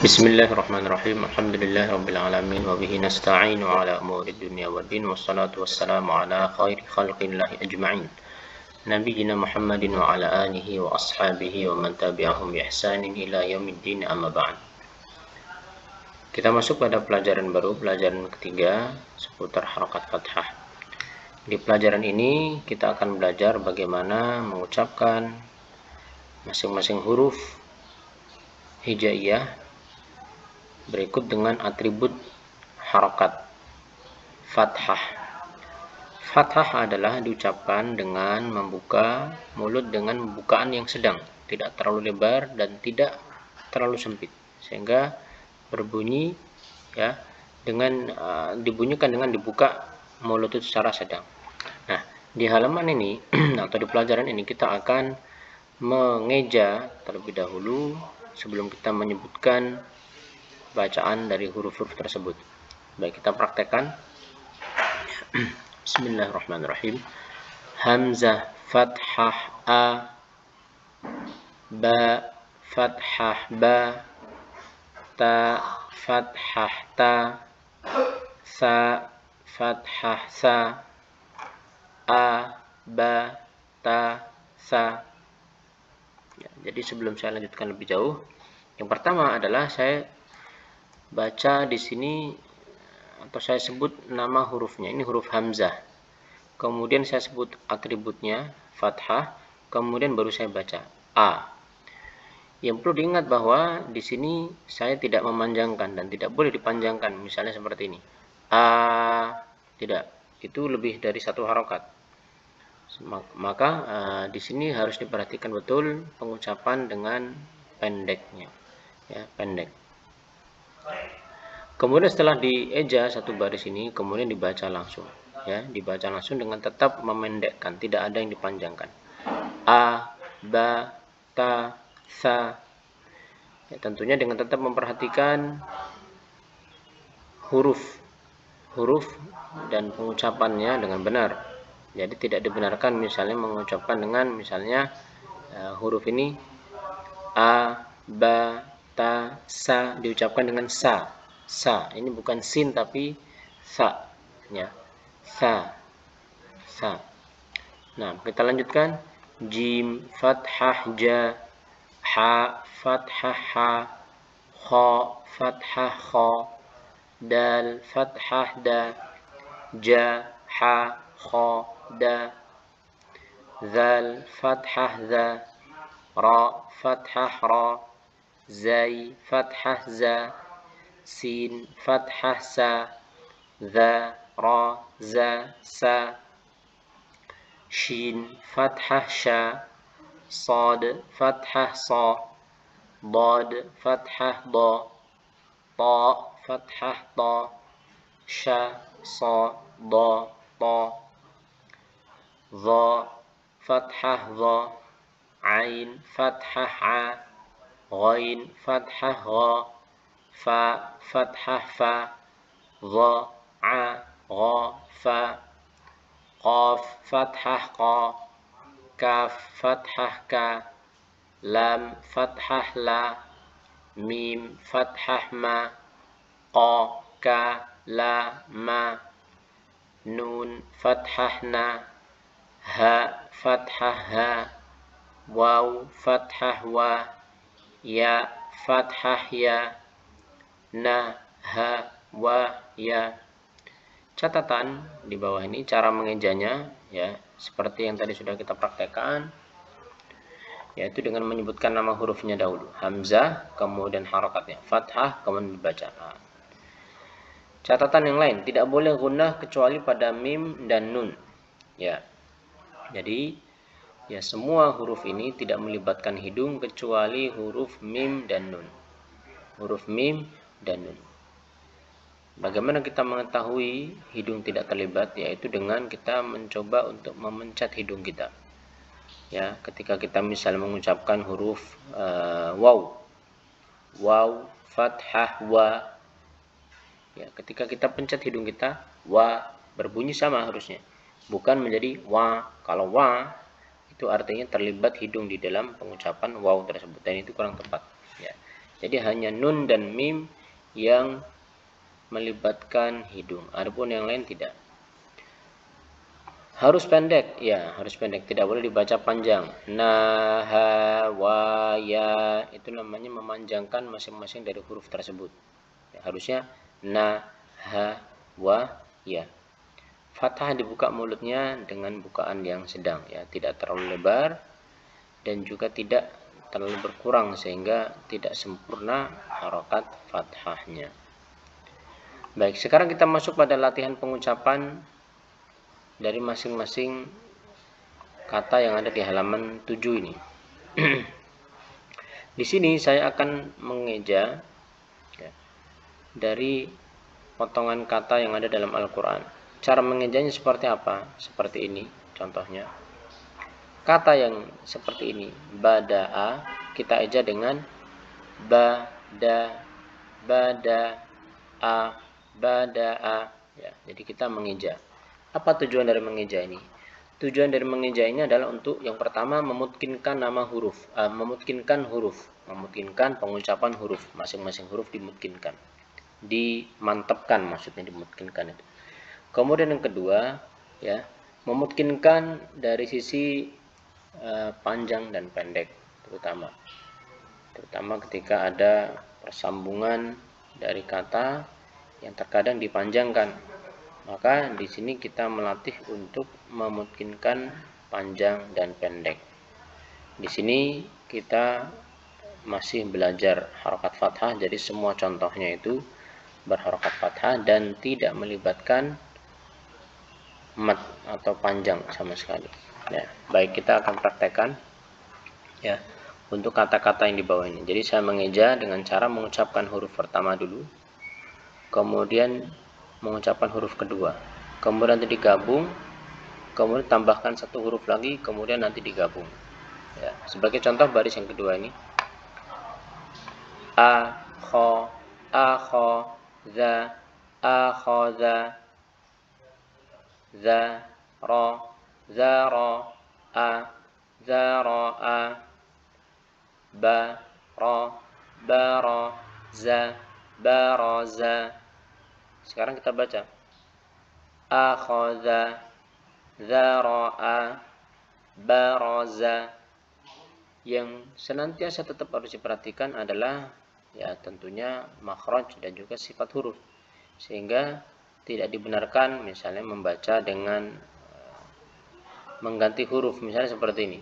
Bismillahirrahmanirrahim. Alhamdulillahirabbil alamin wa bihi nasta'inu ala umuri dunya waddin wassalatu wassalamu ala khairi khalqillah ajma'in. Nabiyyina Muhammadin wa ala alihi wa ashabihi wa man tabi'ahum bi ihsanin ila yaumiddin, amma ba'd. Kita masuk pada pelajaran baru, pelajaran ketiga seputar harakat fathah. Di pelajaran ini kita akan belajar bagaimana mengucapkan masing-masing huruf hijaiyah berikut dengan atribut harakat. Fathah. Fathah adalah diucapkan dengan membuka mulut dengan pembukaan yang sedang, tidak terlalu lebar dan tidak terlalu sempit, sehingga berbunyi ya dengan dibunyikan dengan dibuka mulut itu secara sedang. Nah, di halaman ini atau di pelajaran ini kita akan mengeja terlebih dahulu sebelum kita menyebutkan bacaan dari huruf-huruf tersebut. Baik, kita praktekkan. Bismillahirrahmanirrahim. Hamzah fathah a, ba fathah ba, ta fathah ta, sa fathah sa, a ba ta sa. Ya, jadi sebelum saya lanjutkan lebih jauh, yang pertama adalah saya baca di sini atau saya sebut nama hurufnya. Ini huruf hamzah. Kemudian saya sebut atributnya fathah, kemudian baru saya baca a. Yang perlu diingat bahwa di sini saya tidak memanjangkan dan tidak boleh dipanjangkan. Misalnya seperti ini. A, tidak. Itu lebih dari satu harokat. Maka di sini harus diperhatikan betul pengucapan dengan pendeknya. Ya, pendek. Kemudian setelah dieja satu baris ini, kemudian dibaca langsung. Ya, dibaca langsung dengan tetap memendekkan, tidak ada yang dipanjangkan. A, ba, ta, sa. Ya, tentunya dengan tetap memperhatikan huruf dan pengucapannya dengan benar. Jadi tidak dibenarkan misalnya mengucapkan dengan misalnya huruf ini a, ba, ta, sa diucapkan dengan sa. Sa, ini bukan sin tapi sa, ya. Sa. Sa. Nah, kita lanjutkan. Jim fathah ja, ha fathah ha, kha fathah kha, dal fathah da, ja ha kha da, zal fathah za, ra fathah ra, zai fathah za, sin fathah sa, za ra za sa, shin fathah sha, sad fathah sa, dad fathah da, ta fathah ta, sha sa da ta, za fathah za, ain fathah a, ghain fathah gha, fa fathah fa, dha a gha fa, qaf fathah qa, kaf fathah ka, lam fathah la, mim fathah ma, qa ka la ma, nun fathah na, ha fathah ha, waw fathah wa, ya fathah ya, na ha wa ya. Catatan di bawah ini cara mengejanya ya seperti yang tadi sudah kita praktekkan, yaitu dengan menyebutkan nama hurufnya dahulu, hamzah, kemudian harakatnya fathah, kemudian dibaca. Nah, catatan yang lain, tidak boleh gunnah kecuali pada mim dan nun. Ya. Jadi ya semua huruf ini tidak melibatkan hidung kecuali huruf mim dan nun. Huruf mim dan nun. Bagaimana kita mengetahui hidung tidak terlibat? Yaitu dengan kita mencoba untuk memencet hidung kita. Ya, ketika kita misal mengucapkan huruf waw, waw fathah wa. Ya, ketika kita pencet hidung kita, wa berbunyi sama harusnya. Bukan menjadi wa. Kalau wa itu artinya terlibat hidung di dalam pengucapan waw tersebut, dan itu kurang tepat. Ya. Jadi hanya nun dan mim yang melibatkan hidung, adapun yang lain tidak. Harus pendek, ya harus pendek, tidak boleh dibaca panjang. Na, ha, wa, ya, itu namanya memanjangkan masing-masing dari huruf tersebut. Ya, harusnya na, ha, wa, ya. Fathah dibuka mulutnya dengan bukaan yang sedang, ya, tidak terlalu lebar dan juga tidak terlalu berkurang sehingga tidak sempurna harokat fathahnya. Baik, sekarang kita masuk pada latihan pengucapan dari masing-masing kata yang ada di halaman 7 ini. Di sini saya akan mengeja ya, dari potongan kata yang ada dalam Al-Quran. Cara mengejanya seperti apa? Seperti ini contohnya. Kata yang seperti ini, bada'a, kita eja dengan bada, bada'a, bada'a. Ya, jadi kita mengeja. Apa tujuan dari mengeja ini? Tujuan dari mengeja ini adalah untuk yang pertama memutkinkan nama huruf, memutkinkan pengucapan huruf, masing-masing huruf dimutkinkan, dimantapkan, maksudnya dimutkinkan itu. Kemudian yang kedua, ya, memutkinkan dari sisi panjang dan pendek, terutama ketika ada persambungan dari kata yang terkadang dipanjangkan. Maka di sini kita melatih untuk memungkinkan panjang dan pendek. Di sini kita masih belajar harokat fathah, jadi semua contohnya itu berharokat fathah dan tidak melibatkan mat atau panjang sama sekali. Ya, baik, kita akan praktekkan ya untuk kata-kata yang di bawah ini. Jadi saya mengeja dengan cara mengucapkan huruf pertama dulu, kemudian mengucapkan huruf kedua, kemudian nanti digabung, kemudian tambahkan satu huruf lagi, kemudian nanti digabung. Ya, sebagai contoh baris yang kedua ini, a, kho, za, za, ro, a, ba, ro, za, za. Sekarang kita baca akhadha, dzara'a, baraza. Yang senantiasa tetap harus diperhatikan adalah ya tentunya makhraj dan juga sifat huruf, sehingga tidak dibenarkan misalnya membaca dengan mengganti huruf, misalnya seperti ini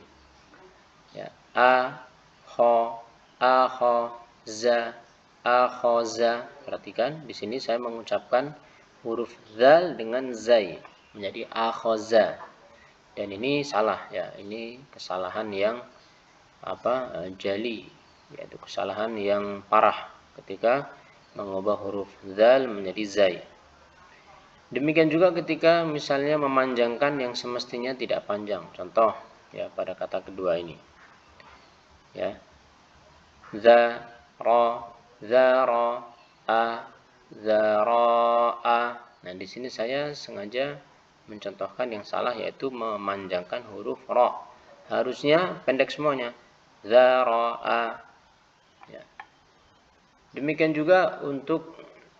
ya, a, kho, za, akhoza. Perhatikan di sini saya mengucapkan huruf zal dengan zai menjadi akhoza, dan ini salah ya, ini kesalahan yang jali, yaitu kesalahan yang parah ketika mengubah huruf zal menjadi zai. Demikian juga ketika misalnya memanjangkan yang semestinya tidak panjang. Contoh ya pada kata kedua ini ya, za, ro, a, zara'a. Nah, di sini saya sengaja mencontohkan yang salah, yaitu memanjangkan huruf ro. Harusnya pendek semuanya. Zara'a. Ya. Demikian juga untuk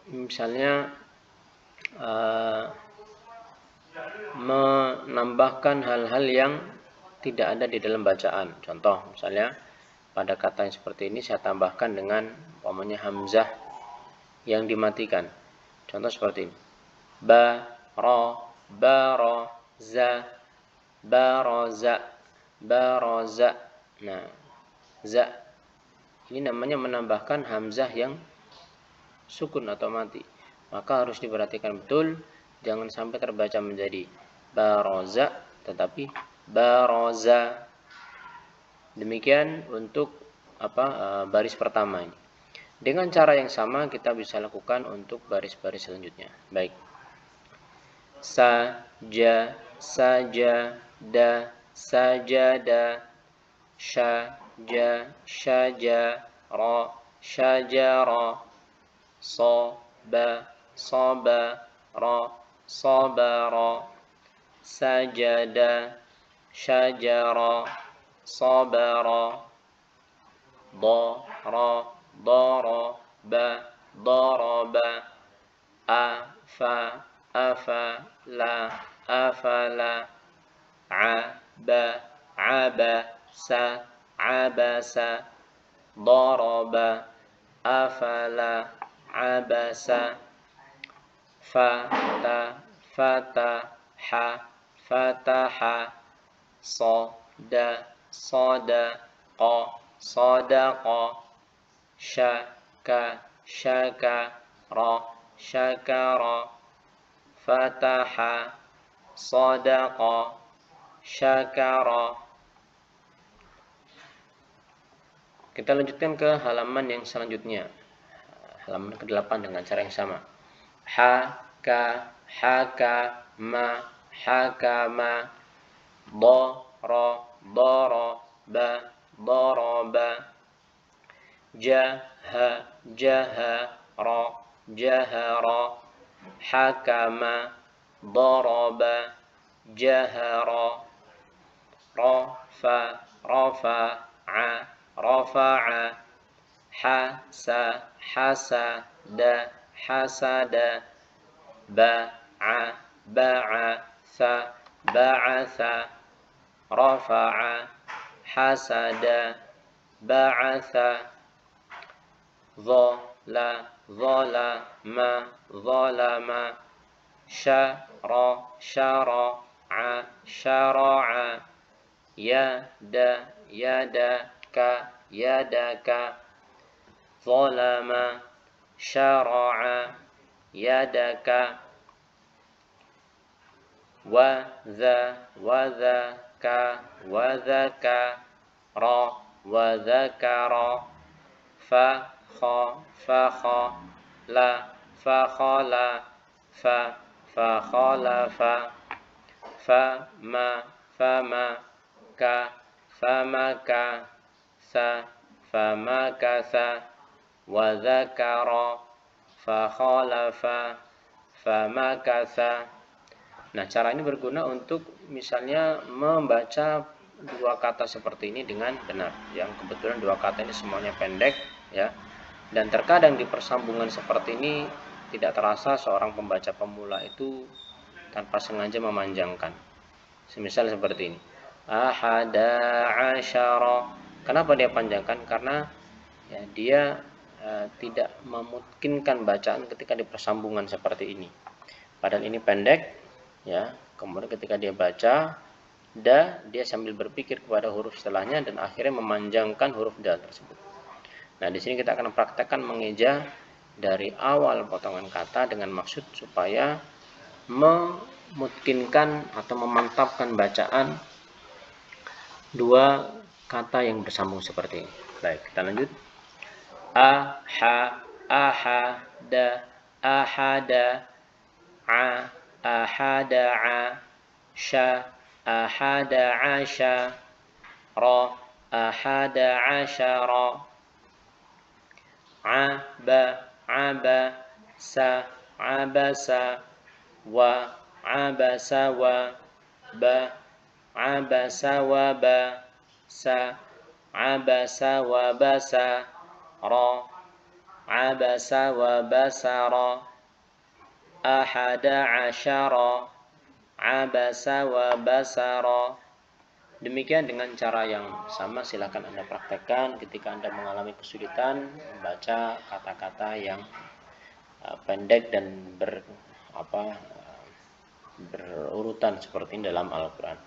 misalnya menambahkan hal-hal yang tidak ada di dalam bacaan. Contoh misalnya pada kata yang seperti ini saya tambahkan dengan umpamanya hamzah yang dimatikan. Contoh seperti ini. Ba, ro, za, baroza, baroza. Nah, za ini namanya menambahkan hamzah yang sukun atau mati. Maka harus diperhatikan betul, jangan sampai terbaca menjadi baroza tetapi baroza. Demikian untuk baris pertama ini. Dengan cara yang sama kita bisa lakukan untuk baris-baris selanjutnya. Baik. Saja, saja, da, sajada, syaja, syaja, ra, syajara, soba, soba, ra, sabara, sajada, syajara, sabara, dara, daraba, daraba, afa, afala, afala, aba, abasa, abasa, daraba, afala, abasa, fata, fataha, fataha, sada, sadaqa, sadaqa, syaka, syakara, syakara, fataha, sadaqa, syakara. Kita lanjutkan ke halaman yang selanjutnya, halaman ke-8 dengan cara yang sama. Haka, hakama, hakama, dara, daraba, daraba, jaha, jahara, jahara, hakama, daraba, jahara, rafa, rafa'a, rafa'a, hasa, hasada, hasada, ba'a, ba'atha, ba'atha, rafa'a, hasada, ba'atha, dhala, dhalama, dhalama, syara, syara'a, syara'a, yada, yadaka, yadaka, zalama, syara'a, yadaka, wadha, wadhaka, wadhaka, ra, wadhakara, fakha, fakha, la, fakhala, fa, fakhalafa, fama, fama, ka, famaka, sa, famakatha, wadhakara, fakhalafa, famakatha. Nah, cara ini berguna untuk misalnya membaca dua kata seperti ini dengan benar. Yang kebetulan dua kata ini semuanya pendek, ya. Dan terkadang di persambungan seperti ini tidak terasa seorang pembaca pemula itu tanpa sengaja memanjangkan. Semisal seperti ini. Ahada asyara. Kenapa dia panjangkan? Karena ya, dia tidak memungkinkan bacaan ketika di persambungan seperti ini. Padahal ini pendek, ya. Kemudian ketika dia baca da, dia sambil berpikir kepada huruf setelahnya dan akhirnya memanjangkan huruf da tersebut. Nah, di sini kita akan praktekkan mengeja dari awal potongan kata dengan maksud supaya memungkinkan atau memantapkan bacaan dua kata yang bersambung seperti ini. Baik, kita lanjut. Aha, ahada, ahada, a, ahada, sya, ahada, asya, ra, ahada, asyara, aba, aba, sa, abasa, wa, abasa, wa, ba, abasa, wa, ba, sa, abasa, wa, basa, ra, abasa, wa, basara, ahada asyara, abasa, wa, basara. Demikian dengan cara yang sama silakan Anda praktekkan ketika Anda mengalami kesulitan membaca kata-kata yang pendek dan berurutan seperti ini dalam Al-Quran.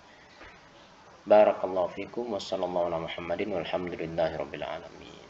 Barakallahu fikum. Wassalamualaikum warahmatullahi wabarakatuh. Walhamdulillahirabbil alamin.